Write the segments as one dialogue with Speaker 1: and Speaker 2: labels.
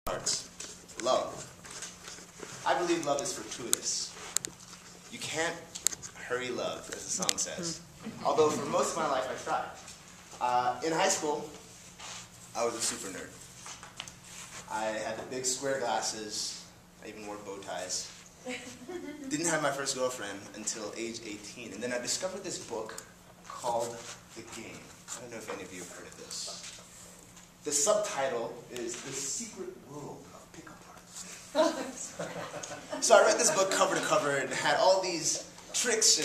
Speaker 1: Hearts. Love. I believe love is fortuitous. You can't hurry love, as the song says. Although for most of my life I tried. In high school, I was a super nerd. I had the big square glasses. I even wore bow ties. Didn't have my first girlfriend until age 18. And then I discovered this book called The Game. I don't know if any of you have heard of this. The subtitle is The Secret World of Pickup Artists. So I read this book cover to cover and had all these tricks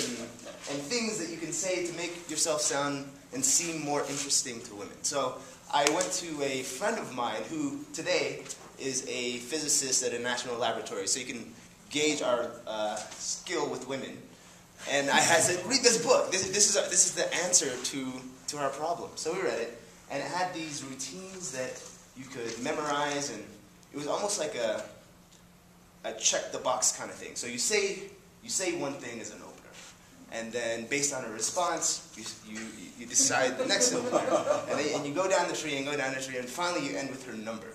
Speaker 1: and things that you can say to make yourself sound and seem more interesting to women. So I went to a friend of mine who today is a physicist at a national laboratory, so you can gauge our skill with women. And I said, read this book. This is the answer to our problem. So we read it, and it had these routines that you could memorize, and it was almost like a check the box kind of thing. So you say one thing as an opener, and then based on a response, you decide the next opener, and you go down the tree and go down the tree, and finally you end with her number.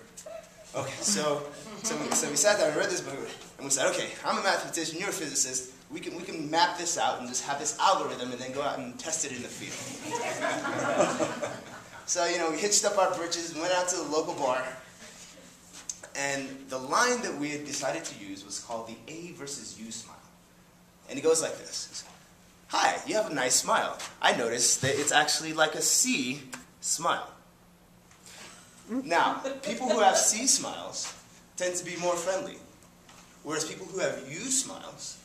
Speaker 1: Okay, so we sat down and read this book, and we said, okay, I'm a mathematician, you're a physicist. We can map this out and just have this algorithm and then go out and test it in the field. So, we hitched up our britches and went out to the local bar. And the line that we had decided to use was called the A versus U smile. And it goes like this. Hi, you have a nice smile. I noticed that it's actually like a C smile. Now, people who have C smiles tend to be more friendly, whereas people who have U smiles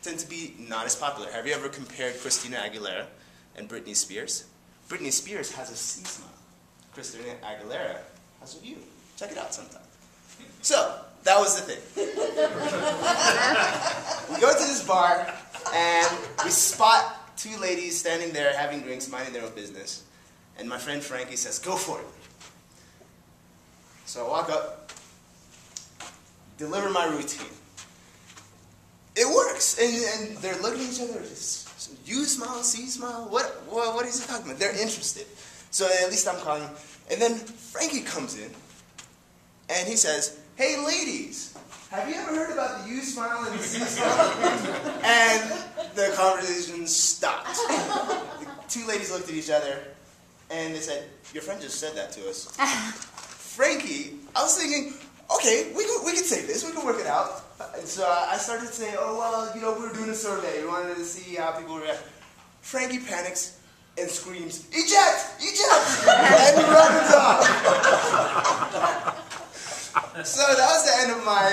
Speaker 1: tend to be not as popular. Have you ever compared Christina Aguilera and Britney Spears? Britney Spears has a C smile. Christina Aguilera has a U. Check it out sometime. So, that was the thing. We go to this bar, and we spot two ladies standing there having drinks, minding their own business. And my friend Frankie says, go for it. So I walk up, deliver my routine. It works, and they're looking at each other. You smile, C smile. What is he talking about? They're interested. So at least I'm calling. And then Frankie comes in, and he says, "Hey, ladies, have you ever heard about the U smile and the C smile?" And the conversation stopped. The two ladies looked at each other, and they said, "Your friend just said that to us." Frankie, I was thinking, okay, we can say this, we can work it out. And so I started to say, oh, well, we were doing a survey. We wanted to see how people react. Frankie panics and screams, eject! Eject! And runs off. So that was the end of my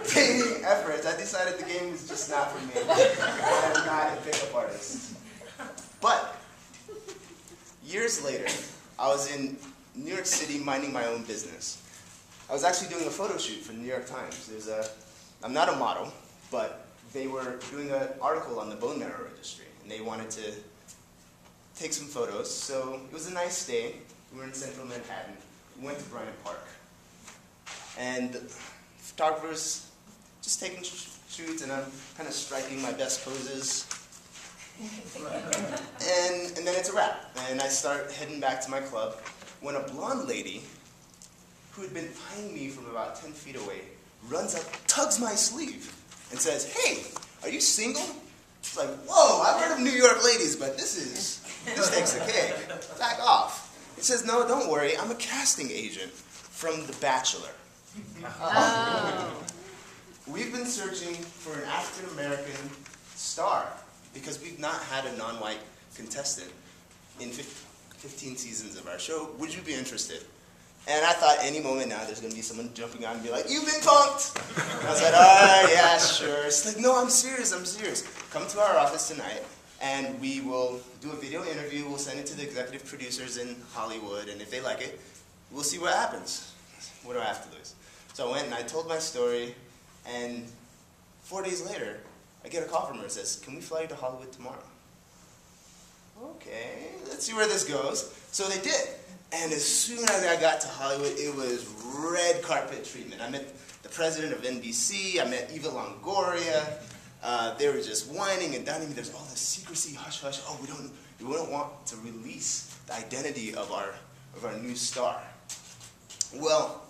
Speaker 1: dating efforts. I decided the game was just not for me. I'm not a pickup artist. But years later, I was in New York City minding my own business. I was actually doing a photo shoot for the New York Times. I'm not a model, but they were doing an article on the bone marrow registry, and they wanted to take some photos. So it was a nice day. We were in central Manhattan. We went to Bryant Park. And the photographer's just taking shoots, and I'm kind of striking my best poses. And then it's a wrap. And I start heading back to my club when a blonde lady who had been eyeing me from about 10 feet away runs up, tugs my sleeve, and says, "Hey, are you single?" It's like, whoa, I've heard of New York ladies, but this takes the cake. Back off. He says, "No, don't worry, I'm a casting agent from The Bachelor." Oh. We've been searching for an African-American star because we've not had a non-white contestant in 15 seasons of our show. Would you be interested? And I thought any moment now there's going to be someone jumping on and be like, "You've been punked!" And I was like, "Oh, yeah, sure." It's like, "No, I'm serious, I'm serious. Come to our office tonight, and we will do a video interview. We'll send it to the executive producers in Hollywood, and if they like it, we'll see what happens. What do I have to lose?" So I went and I told my story, and 4 days later, I get a call from her that says, "Can we fly you to Hollywood tomorrow?" Okay, let's see where this goes. So they did. And as soon as I got to Hollywood, it was red carpet treatment. I met the president of NBC. I met Eva Longoria. They were just whining and dining me. There's all this secrecy, hush, hush. Oh, we don't want to release the identity of our new star. Well,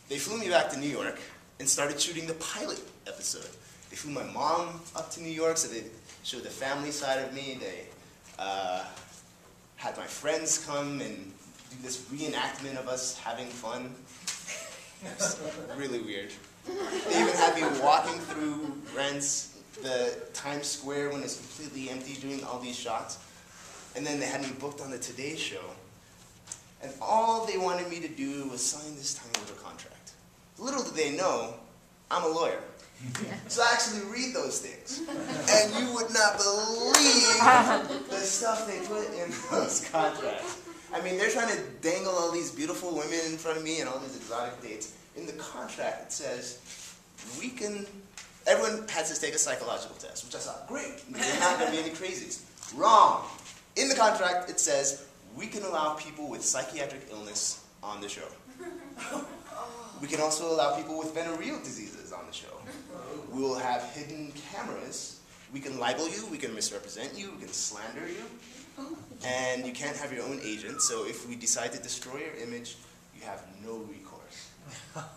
Speaker 1: they flew me back to New York and started shooting the pilot episode. They flew my mom up to New York so they showed the family side of me. They had my friends come and do this reenactment of us having fun. It was really weird. They even had me walking through the Times Square when it's completely empty doing all these shots. And then they had me booked on the Today Show. And all they wanted me to do was sign this tiny little contract. Little did they know, I'm a lawyer. So I actually read those things. And you would not believe the stuff they put in those contracts. I mean, they're trying to dangle all these beautiful women in front of me and all these exotic dates. In the contract, it says, everyone has to take a psychological test, which I thought, great, there's not going to be any crazies. Wrong. In the contract, it says, we can allow people with psychiatric illness on the show. We can also allow people with venereal diseases on the show. We will have hidden cameras. We can libel you, we can misrepresent you, we can slander you. And you can't have your own agent, so if we decide to destroy your image, you have no recourse.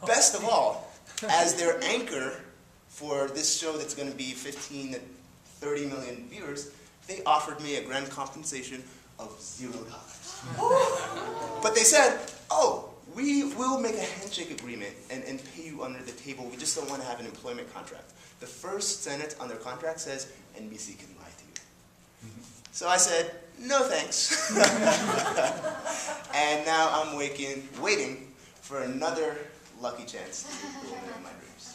Speaker 1: Best of all, as their anchor for this show that's going to be 15 to 30 million viewers, they offered me a grand compensation of $0. But they said, oh, we will make a handshake agreement and pay you under the table. We just don't want to have an employment contract. The first sentence on their contract says, NBC can lie to you. So I said, no thanks. And now I'm waiting for another lucky chance to be the woman in my dreams.